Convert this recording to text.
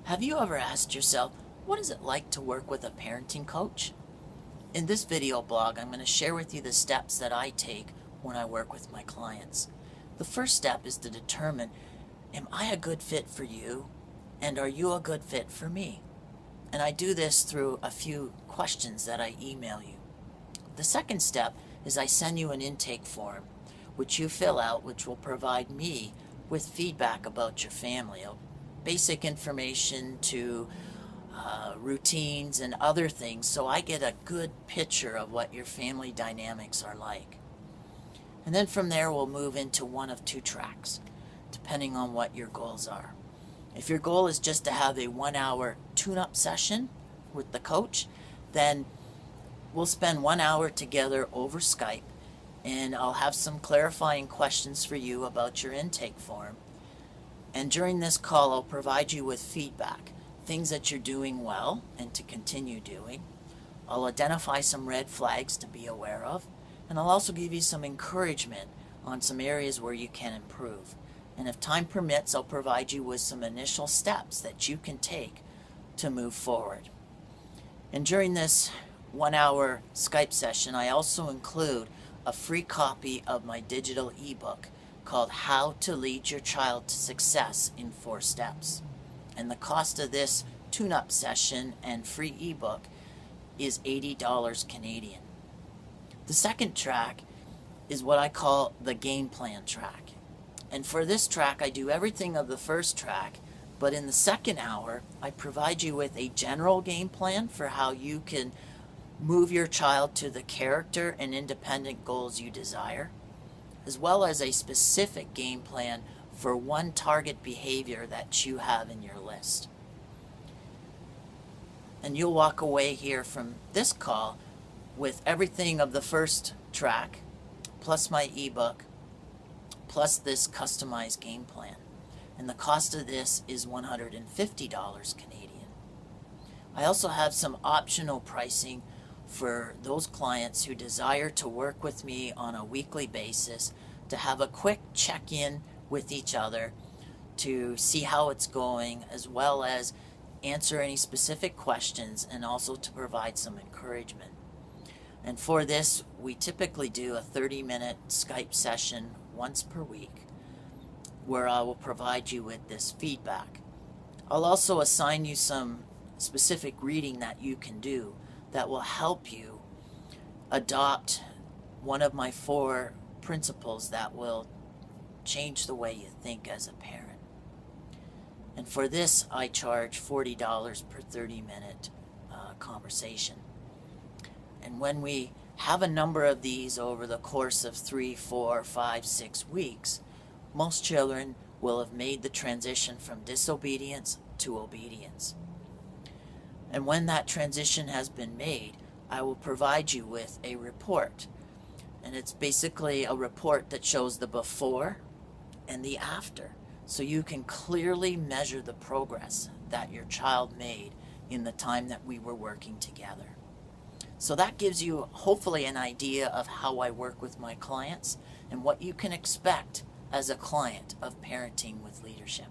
Have you ever asked yourself, what is it like to work with a parenting coach? In this video blog, I'm going to share with you the steps that I take when I work with my clients. The first step is to determine, am I a good fit for you, and are you a good fit for me? And I do this through a few questions that I email you. The second step is I send you an intake form, which you fill out, which will provide me with feedback about your family, basic information to routines and other things, so I get a good picture of what your family dynamics are like. And then from there we'll move into one of two tracks, depending on what your goals are. If your goal is just to have a 1-hour tune-up session with the coach, then we'll spend 1 hour together over Skype, and I'll have some clarifying questions for you about your intake form. And during this call, I'll provide you with feedback, things that you're doing well and to continue doing. I'll identify some red flags to be aware of, and I'll also give you some encouragement on some areas where you can improve. And if time permits, I'll provide you with some initial steps that you can take to move forward. And during this 1 hour Skype session, I also include a free copy of my digital ebook called How to Lead Your Child to Success in 4 Steps. And the cost of this tune-up session and free ebook is $80 Canadian. The second track is what I call the game plan track. And for this track, I do everything of the first track, but in the second hour, I provide you with a general game plan for how you can move your child to the character and independent goals you desire, as well as a specific game plan for one target behavior that you have in your list. And you'll walk away here from this call with everything of the first track, plus my ebook, plus this customized game plan. And the cost of this is $150 Canadian. I also have some optional pricing for those clients who desire to work with me on a weekly basis to have a quick check-in with each other to see how it's going, as well as answer any specific questions and also to provide some encouragement. And for this, we typically do a 30-minute Skype session once per week where I will provide you with this feedback. I'll also assign you some specific reading that you can do that will help you adopt one of my 4 principles that will change the way you think as a parent. And for this, I charge $40 per 30-minute conversation. And when we have a number of these over the course of 3, 4, 5, 6 weeks, most children will have made the transition from disobedience to obedience. And when that transition has been made, I will provide you with a report. And it's basically a report that shows the before and the after, so you can clearly measure the progress that your child made in the time that we were working together. So that gives you hopefully an idea of how I work with my clients and what you can expect as a client of Parenting with Leadership.